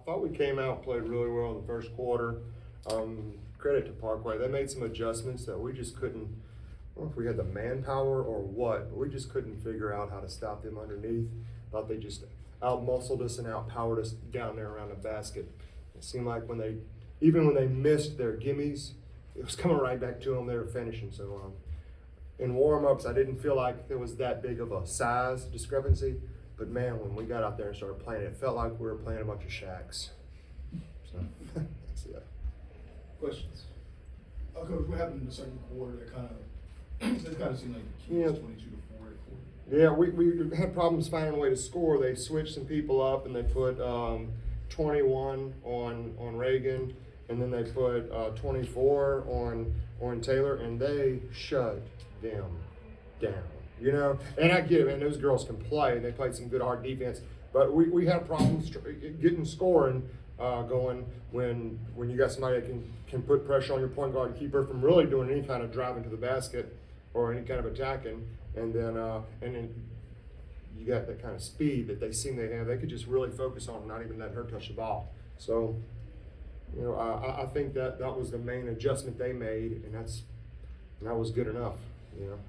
thought we came out and played really well in the first quarter. Credit to Parkway. They made some adjustments that we just couldn't, I don't know if we had the manpower or what, but we just couldn't figure out how to stop them underneath. Thought they just out-muscled us and out-powered us down there around the basket. It seemed like even when they missed their gimmies, it was coming right back to them. They were finishing. So in warm-ups, I didn't feel like there was that big of a size discrepancy. But man, when we got out there and started playing, it felt like we were playing a bunch of shacks. So that's it. Questions? Coach, what happened in the second quarter that kind of seemed like the key was 22-4 at quarter? Yeah, we had problems finding a way to score. They switched some people up and they put 21 on Reagan, and then they put 24 on Taylor, and they shut them down. You know, and I get it, man. Those girls can play, and they played some good hard defense. But we had problems getting scoring going when you got somebody that can put pressure on your point guard and keep her from really doing any kind of driving to the basket or any kind of attacking. And then you got that kind of speed that they seem they have. They could just really focus on not even letting her touch the ball. So, you know, I think that was the main adjustment they made, and that was good enough. You know,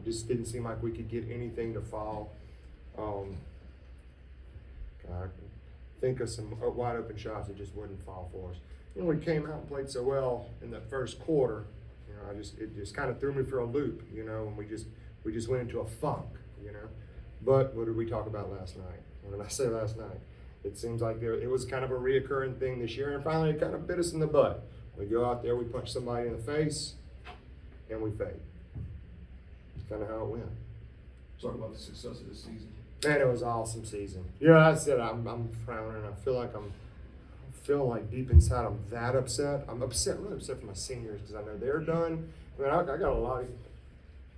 just didn't seem like we could get anything to fall. I can think of some wide open shots that just wouldn't fall for us. You know, we came out and played so well in that first quarter. You know, it just kind of threw me for a loop. You know, and we just went into a funk. You know, but what did we talk about last night? When I say last night, it seems like it was kind of a reoccurring thing this year, and finally it kind of bit us in the butt. We go out there, we punch somebody in the face, and we fade. It's kind of how it went. Talk about the success of this season. Man, it was an awesome season. You know, I said I'm frowning. I feel like deep inside I'm that upset. I'm really upset for my seniors because I know they're done. I mean, I got a lot.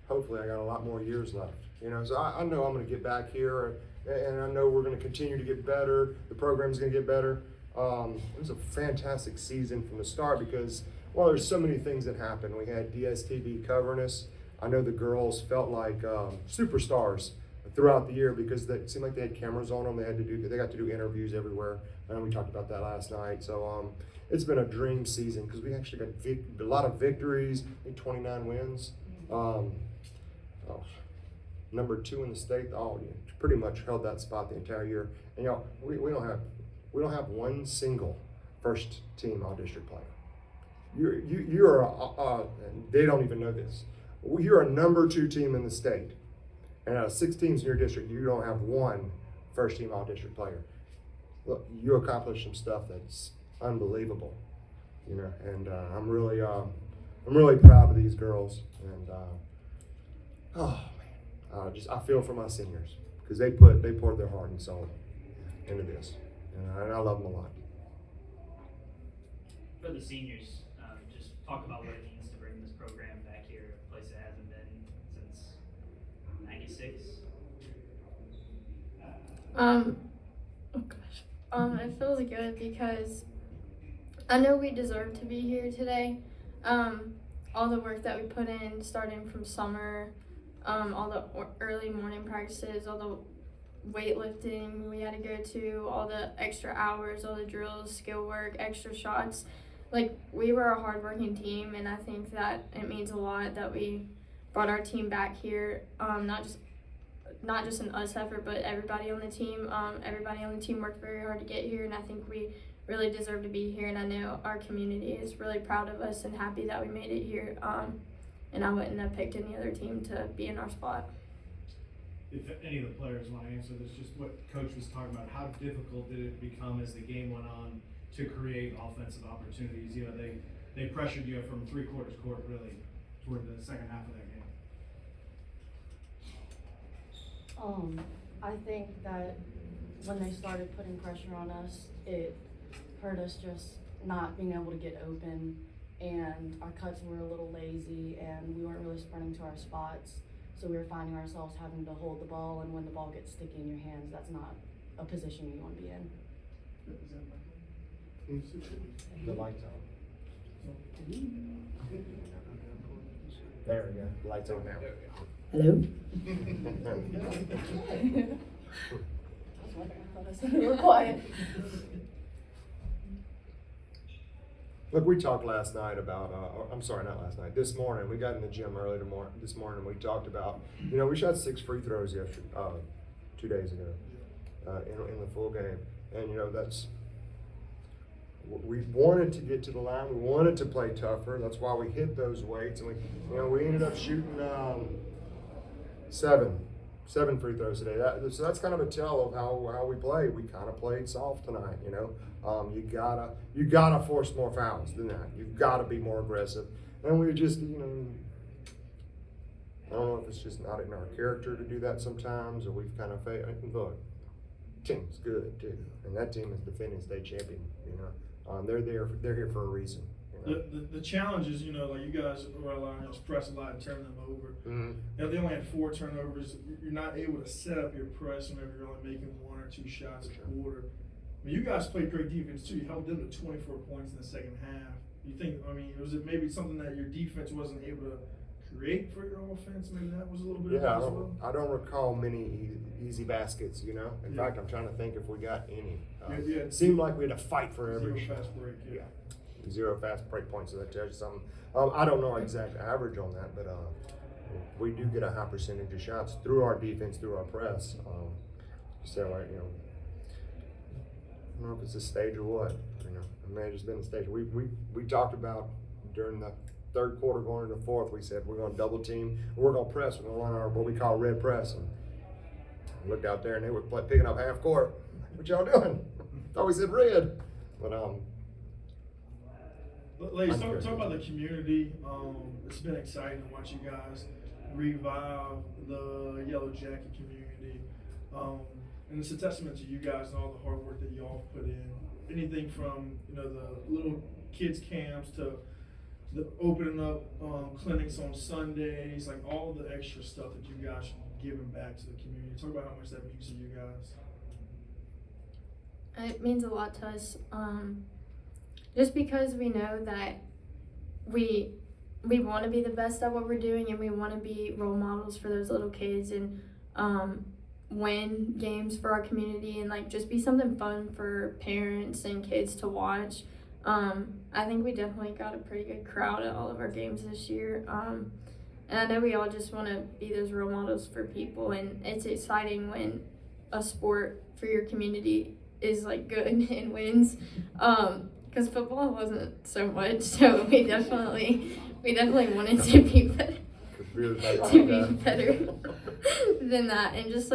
Hopefully, I got a lot more years left. You know, so I know I'm going to get back here, and I know we're going to continue to get better. The program's going to get better. It was a fantastic season from the start because, well, there's so many things that happened. We had DSTV covering us. I know the girls felt like superstars throughout the year because it seemed like they had cameras on them. They got to do interviews everywhere. I know we talked about that last night. So it's been a dream season because we actually got a lot of victories. I think 29 wins. Number 2 in the state. Pretty much held that spot the entire year. And you know, we don't have one single first team all district player. You're they don't even know this. You're a number 2 team in the state. And out of 6 teams in your district, you don't have one first team all district player. Look, you accomplished some stuff that's unbelievable, you know. And I'm really proud of these girls. And I feel for my seniors because they poured their heart and soul into this, and I love them a lot. For the seniors, just talk about what it means to bring this program back here, a place that hasn't been since '96. It feels good because I know we deserve to be here today. All the work that we put in, starting from summer, all the early morning practices, all the weightlifting we had to go to, all the extra hours, all the drills, skill work, extra shots. Like, we were a hardworking team, and I think that it means a lot that we brought our team back here, not just an us effort, but everybody on the team. Everybody on the team worked very hard to get here, and I think we really deserve to be here, and I know our community is really proud of us and happy that we made it here, and I wouldn't have picked any other team to be in our spot. If any of the players want to answer this, just what Coach was talking about, how difficult did it become as the game went on to create offensive opportunities? You know, they pressured you from 3/4 court really toward the second half of that game. I think that when they started putting pressure on us, it hurt us just not being able to get open, and our cuts were a little lazy, and we weren't really sprinting to our spots. So we were finding ourselves having to hold the ball, and when the ball gets sticky in your hands, that's not a position you want to be in. The lights on. There we go. Lights on now. Hello? I was wondering, I thought I said we were quiet. Look, we talked last night about, I'm sorry, not last night, this morning, we got in the gym early this morning, and we talked about, we shot 6 free throws yesterday, 2 days ago, in the full game. And, we wanted to get to the line, we wanted to play tougher, that's why we hit those weights, and we ended up shooting, 7 free throws today. So that's kind of a tell of how we played. We kind of played soft tonight, You gotta force more fouls than that. You've gotta be more aggressive. And we just, I don't know if it's just not in our character to do that sometimes, or we've kind of look, team's good too, and that team is defending state champion. They're here for a reason. The challenge is, like you guys are allowing us to press a lot and turn them over. Mm-hmm. They only had 4 turnovers. You're not able to set up your press whenever you're only making 1 or 2 shots a quarter. I mean, you guys played great defense too. You held them to 24 points in the second half. You think, was it maybe something that your defense wasn't able to create for your offense? Maybe that was a little bit of it as well? I don't recall many easy baskets, In fact, I'm trying to think if we got any. It seemed like we had to fight for every Zero shot. fast break, yeah. 0 fast break points, so that tells you something. I don't know our exact average on that, but we do get a high percentage of shots through our defense, through our press. So, I don't know if it's a stage or what. It may have just been a stage. We talked about during the third quarter going into the fourth, we said we're going to double team, and we're going to press. We're going to run our what we call red press. And I looked out there, and they were picking up half court. What y'all doing? Thought we said red. But Ladies, talk about the community. It's been exciting to watch you guys revive the Yellow Jacket community. And it's a testament to you guys and all the hard work that y'all put in. Anything from, the little kids camps to the opening up clinics on Sundays, like all the extra stuff that you guys should be giving back to the community. Talk about how much that means to you guys. It means a lot to us. Just because we know that we want to be the best at what we're doing, and we want to be role models for those little kids, and win games for our community, and just be something fun for parents and kids to watch. I think we definitely got a pretty good crowd at all of our games this year. And I know we all just want to be those role models for people, and it's exciting when a sport for your community is good and wins. Because football wasn't so much, so we definitely wanted to be better. Than that, and just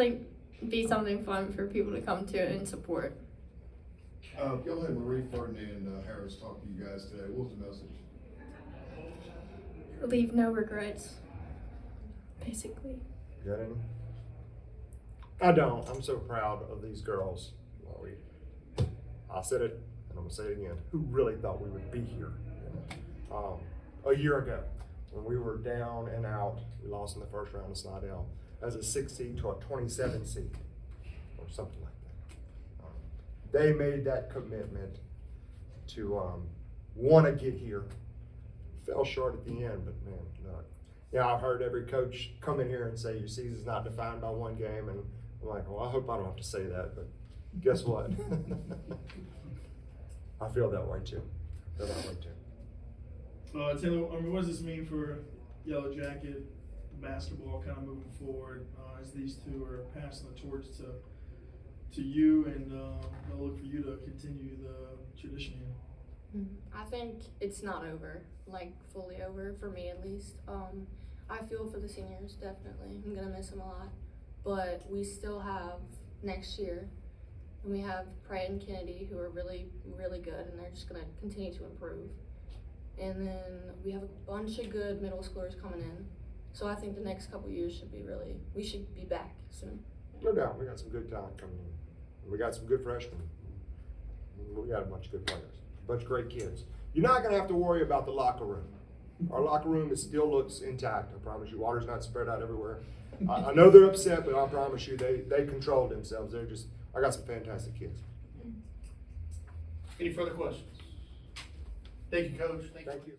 be something fun for people to come to and support. Y'all had Marie Ferdinand Harris talk to you guys today. What was the message? Leave no regrets, basically. Got any? I don't. I'm so proud of these girls. I said it, and I'm gonna say it again. Who really thought we would be here? A year ago, when we were down and out, we lost in the first round of Slidell as a 6 seed to a 27 seed, or something like that. They made that commitment to want to get here. Fell short at the end, but man, I've heard every coach come in here and say your season's not defined by one game, and I'm like, well, I hope I don't have to say that, but guess what? I feel that way too. Taylor, what does this mean for Yellow Jacket basketball kind of moving forward as these two are passing the torch to you, and they'll look for you to continue the tradition here? I think it's not over, fully over for me at least. I feel for the seniors, definitely. I'm gonna miss them a lot, but we still have next year, and we have Pratt and Kennedy, who are really, really good, and they're just gonna continue to improve. And then we have a bunch of good middle schoolers coming in, so I think the next couple years we should be back soon. No doubt, we got some good talent coming in. We got some good freshmen. We got a bunch of good players, a bunch of great kids. You're not gonna have to worry about the locker room. Our locker room still looks intact, I promise you. Water's not spread out everywhere. I know they're upset, but I promise you, they control themselves. I got some fantastic kids. Any further questions? Thank you, Coach. Thank you.